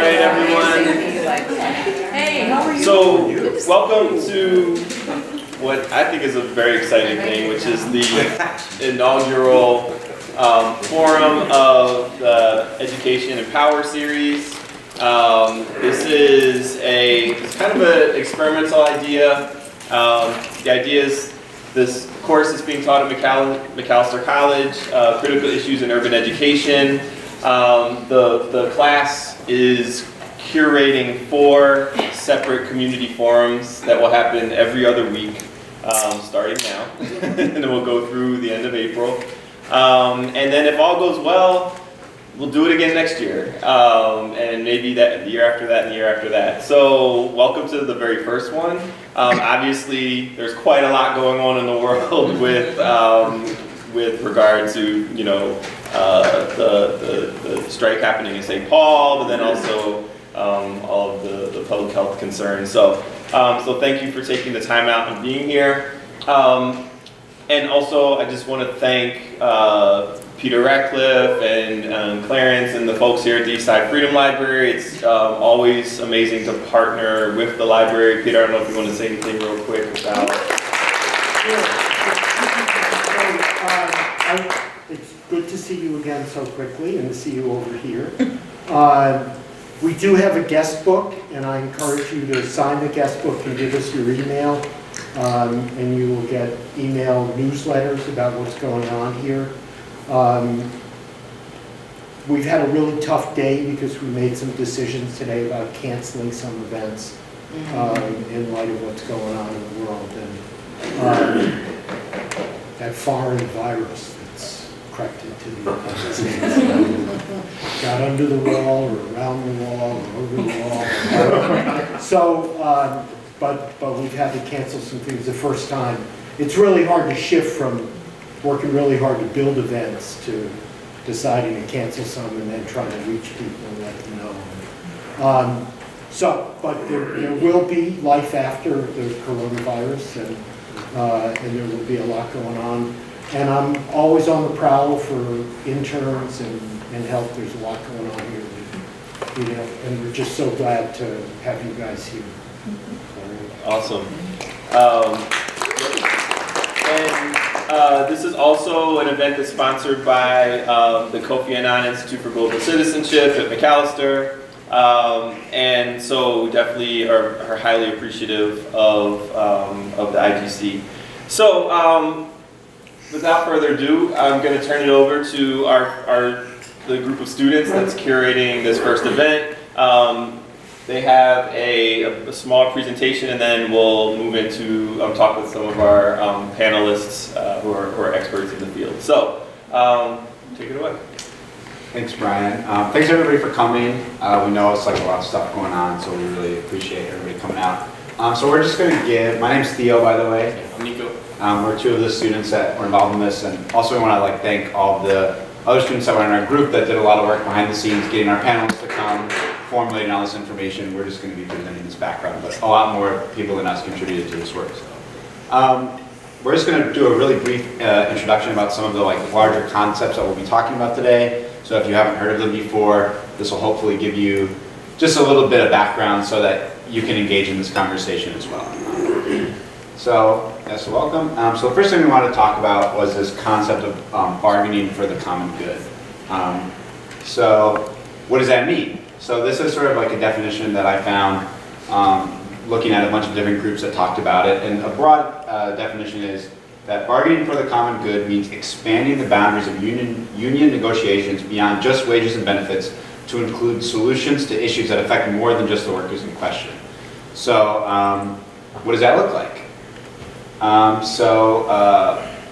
right, everyone. Hey, how are you? So, welcome to what I think is a very exciting thing, which is the inaugural forum of the Education and Power series. This is it's kind of an experimental idea. The idea is this course is being taught at Macalester College, Critical Issues in Urban Education. The class is curating 4 separate community forums that will happen every other week, starting now, and then we'll go through the end of April. And then if all goes well, we'll do it again next year, and maybe the year after that and the year after that. So welcome to the very first one. Obviously, there's quite a lot going on in the world with regard to, you know, the strike happening in St. Paul, but then also all of the public health concerns. So thank you for taking the time out and being here. And also, I just want to thank Peter Ratcliffe and Clarence and the folks here at the Eastside Freedom Library. It's always amazing to partner with the library. Peter, I don't know if you want to say anything real quick about. It's good to see you again so quickly and to see you over here. We do have a guest book, and I encourage you to sign the guest book and give us your email, and you will get email newsletters about what's going on here. We've had a really tough day because we made some decisions today about canceling some events in light of what's going on in the world, and that foreign virus that's crept into the United States got under the wall or around the wall or over the wall. So, but we've had to cancel some things the first time. It's really hard to shift from working really hard to build events to deciding to cancel some and then trying to reach people and let them know. But there will be life after the coronavirus, and there will be a lot going on. And I'm always on the prowl for interns and help. There's a lot going on here. And we're just so glad to have you guys here. Awesome. This is also an event that's sponsored by the Kofi Annan Institute for Global Citizenship at Macalester. And so definitely are highly appreciative of the IGC. So without further ado, I'm going to turn it over to the group of students that's curating this first event. They have a small presentation, and then we'll move into talk with some of our panelists who are experts in the field. So, take it away. Thanks, Brian. Thanks everybody for coming. We know it's like a lot of stuff going on, so we really appreciate everybody coming out. So we're just going to my name's Theo, by the way. I'm Nico. We're 2 of the students that were involved in this, and also we want to thank all of the other students that were in our group that did a lot of work behind the scenes, getting our panelists to come, formulating all this information. We're just going to be presenting this background, but a lot more people than us contributed to this work. So, we're just going to do a really brief introduction about some of the larger concepts that we'll be talking about today. So if you haven't heard of them before, this will hopefully give you just a little bit of background so that you can engage in this conversation as well. So, yes, welcome. So the first thing we wanted to talk about was this concept of bargaining for the common good. So what does that mean? So this is sort of a definition that I found looking at a bunch of different groups that talked about it. And a broad definition is that bargaining for the common good means expanding the boundaries of union negotiations beyond just wages and benefits to include solutions to issues that affect more than just the workers in question. So what does that look like?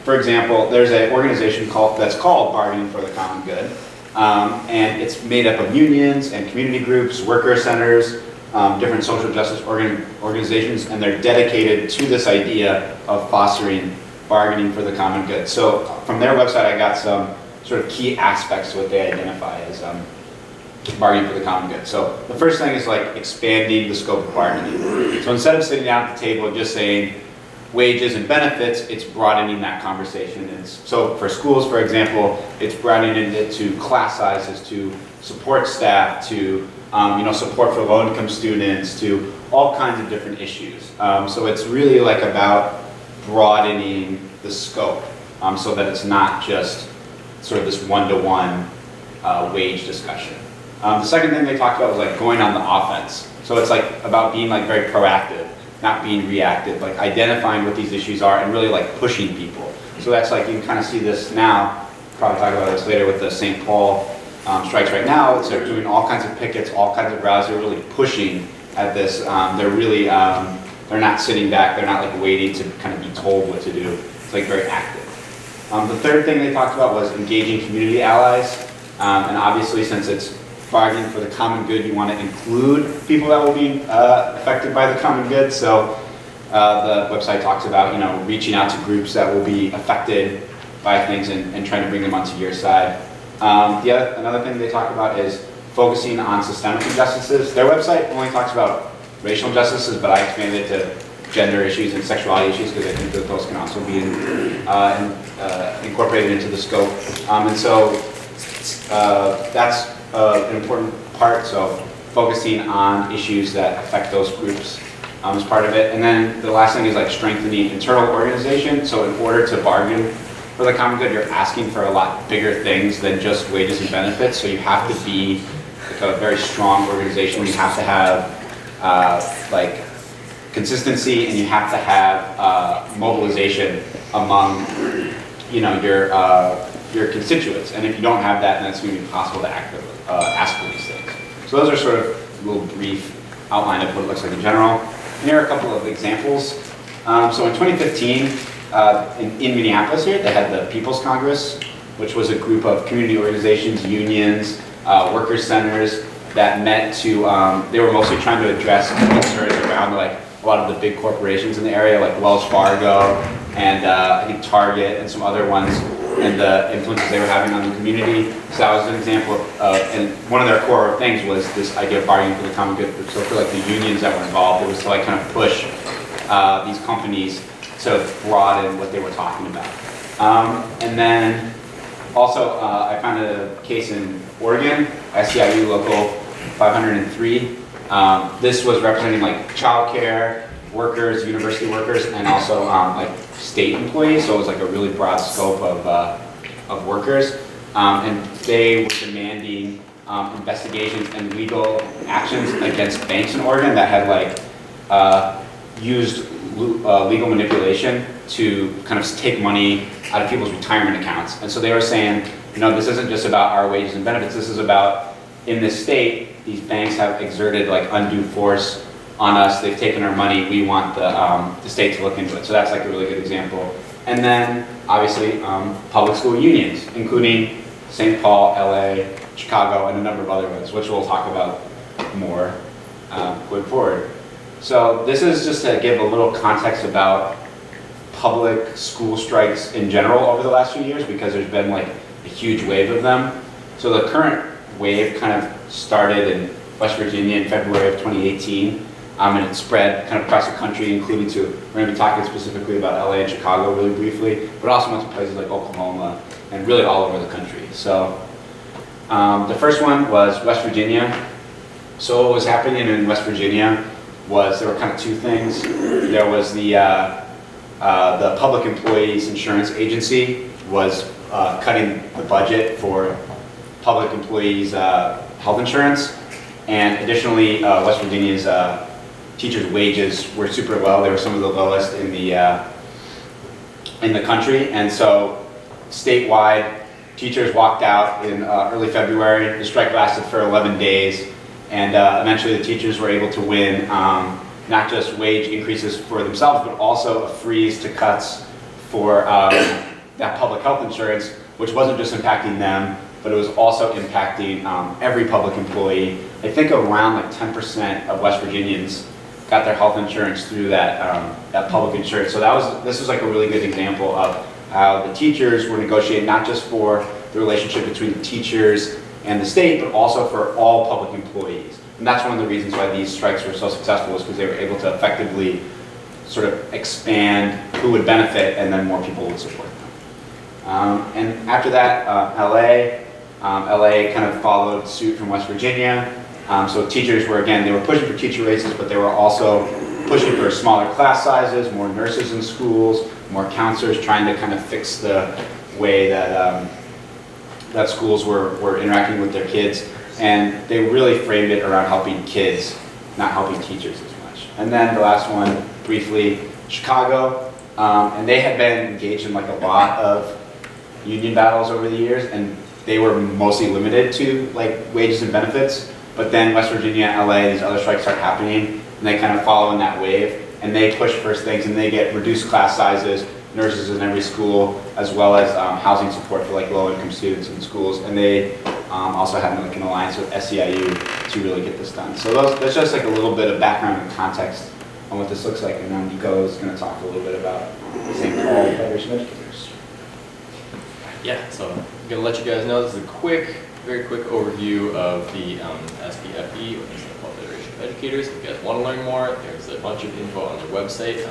For example, there's an organization that's called Bargaining for the Common Good, and it's made up of unions and community groups, worker centers, different social justice organizations, and they're dedicated to this idea of fostering bargaining for the common good. So from their website, I got some sort of key aspects to what they identify as bargaining for the common good. So the first thing is expanding the scope of bargaining. So instead of sitting down at the table and just saying, wages and benefits, it's broadening that conversation. And so for schools, for example, it's broadening it to class sizes, to support staff, to support for low-income students, to all kinds of different issues. So it's really like about broadening the scope so that it's not just sort of this one-to-one wage discussion. The second thing they talked about was like going on the offense. So it's like about being like very proactive, not being reactive, like identifying what these issues are and really like pushing people. So that's like, you can kind of see this now, probably talk about this later with the St. Paul strikes right now. So they're doing all kinds of pickets, all kinds of rallies. They're really pushing at this. They're really, they're not sitting back. They're not like waiting to kind of be told what to do. It's like very active. The third thing they talked about was engaging community allies. And obviously, since it's bargaining for the common good, you want to include people that will be affected by the common good. So the website talks about, reaching out to groups that will be affected by things and trying to bring them onto your side. Another thing they talk about is focusing on systemic injustices. Their website only talks about racial injustices, but I expanded it to gender issues and sexuality issues because I think that those can also be incorporated into the scope. And so that's an important part, so focusing on issues that affect those groups is part of it. And then the last thing is like strengthening internal organization. So in order to bargain for the common good, you're asking for a lot bigger things than just wages and benefits. So you have to be like a very strong organization. You have to have like consistency, and you have to have mobilization among your constituents. And if you don't have that, then it's going to be impossible to ask for these things. So those are sort of a little brief outline of what it looks like in general. And here are a couple of examples. So in 2015, in Minneapolis here, they had the People's Congress, which was a group of community organizations, unions, workers' centers that met to, they were mostly trying to address concerns around like a lot of the big corporations in the area, like Wells Fargo and I think Target and some other ones, and the influences they were having on the community. So that was an example of, and one of their core things was this idea of bargaining for the common good. So for like the unions that were involved, it was to like kind of push these companies to broaden what they were talking about. And then also I found a case in Oregon, SEIU Local 503. This was representing like childcare workers, university workers, and also like state employees. So it was like a really broad scope of workers. And they were demanding investigations and legal actions against banks in Oregon that had like used legal manipulation to kind of take money out of people's retirement accounts. And so they were saying, this isn't just about our wages and benefits. This is about, in this state, these banks have exerted like undue force on us. They've taken our money. We want the state to look into it. So that's like a really good example. And then obviously public school unions, including St. Paul, LA, Chicago, and a number of other ones, which we'll talk about more going forward. So this is just to give a little context about public school strikes in general over the last few years, because there's been like a huge wave of them. So the current wave kind of started in West Virginia in February of 2018, and it spread kind of across the country, including to, we're going to be talking specifically about LA and Chicago really briefly, but also went to places like Oklahoma and really all over the country. So the first one was West Virginia. So what was happening in West Virginia was there were kind of two things. There was the Public Employees Insurance Agency was cutting the budget for public employees' health insurance, and additionally, West Virginia's teachers' wages were super low. They were some of the lowest in the country, and so statewide, teachers walked out in early February. The strike lasted for 11 days. And eventually the teachers were able to win not just wage increases for themselves, but also a freeze to cuts for that public health insurance, which wasn't just impacting them, but it was also impacting every public employee. I think around like 10% of West Virginians got their health insurance through that public insurance. So this was like a really good example of how the teachers were negotiating not just for the relationship between the teachers and the state, but also for all public employees. And that's one of the reasons why these strikes were so successful, is because they were able to effectively sort of expand who would benefit, and then more people would support them. And after that, LA kind of followed suit from West Virginia. So teachers were, again, they were pushing for teacher raises, but they were also pushing for smaller class sizes, more nurses in schools, more counselors, trying to kind of fix the way that that schools were interacting with their kids. And they really framed it around helping kids, not helping teachers as much. And then the last one, briefly, Chicago. And they had been engaged in like a lot of union battles over the years, and they were mostly limited to like wages and benefits. But then West Virginia, LA, these other strikes start happening, and they kind of follow in that wave, and they push for things, and they get reduced class sizes, nurses in every school, as well as housing support for like low-income students in schools. And they also have like an alliance with SEIU to really get this done. So that's just like a little bit of background and context on what this looks like. And now Nico is going to talk a little bit about St. Paul Federation of Educators. Yeah, so I'm going to let you guys know this is a very quick overview of the SPFE, or the St. Paul Federation of Educators. If you guys want to learn more, there's a bunch of info on their website.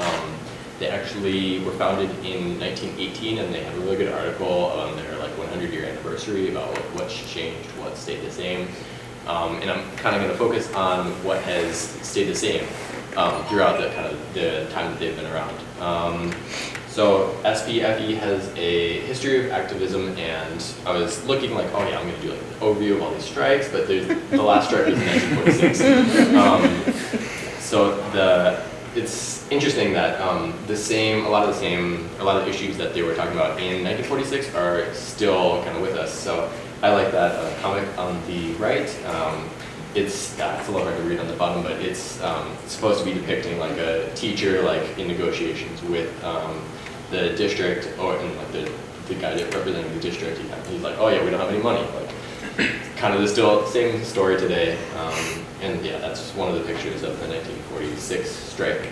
They actually were founded in 1918, and they have a really good article on their like 100-year anniversary about what's changed, what stayed the same. And I'm kind of going to focus on what has stayed the same throughout the time that they've been around. So SPFE has a history of activism, and I was looking like, oh yeah, I'm going to do like an overview of all these strikes, but the last strike was in 1946. It's interesting that a lot of issues that they were talking about in 1946 are still kind of with us. So I like that comic on the right. It's a little hard to read on the bottom, but it's supposed to be depicting like a teacher like in negotiations with the district, or like the guy representing the district. He's like, oh yeah, we don't have any money. Like, kind of the same story today. And yeah, that's just one of the pictures of the 1946 strike.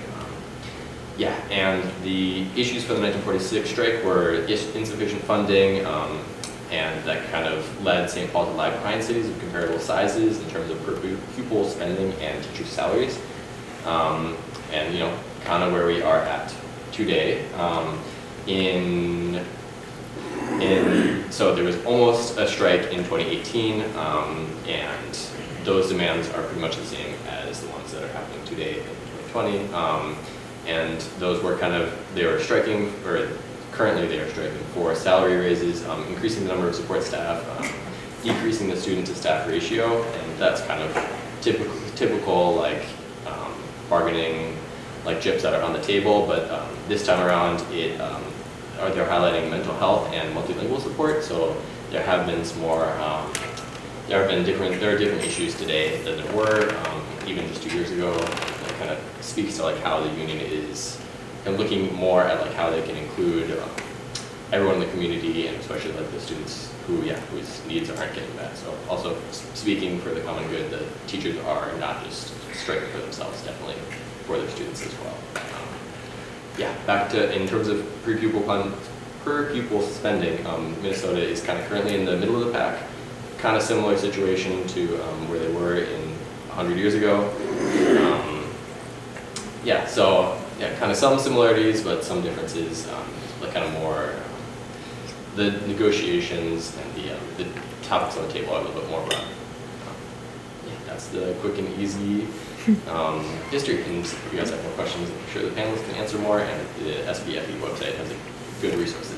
Yeah, and the issues for the 1946 strike were insufficient funding, and that kind of led St. Paul to lag behind cities of comparable sizes in terms of per pupil spending and teacher salaries. And kind of where we are at today. So there was almost a strike in 2018, and those demands are pretty much the same as the ones that are happening today in 2020. And those were currently they are striking for salary raises, increasing the number of support staff, decreasing the student to staff ratio, and that's kind of typical like bargaining like chips that are on the table. But this time around, they're highlighting mental health and multilingual support. So there have been some more. There are different issues today than there were even just 2 years ago. That kind of speaks to like how the union is and looking more at like how they can include everyone in the community, and especially like the students whose needs aren't getting met. So also speaking for the common good, the teachers are not just striking for themselves, definitely for their students as well. Back to in terms of per pupil spending, Minnesota is kind of currently in the middle of the pack. Kind of similar situation to where they were in 100 years ago. Kind of some similarities, but some differences. Like kind of more the negotiations and the topics on the table are a little bit more broad. That's the quick and easy history. And if you guys have more questions, I'm sure the panelists can answer more, and the SPFE website has a good resource.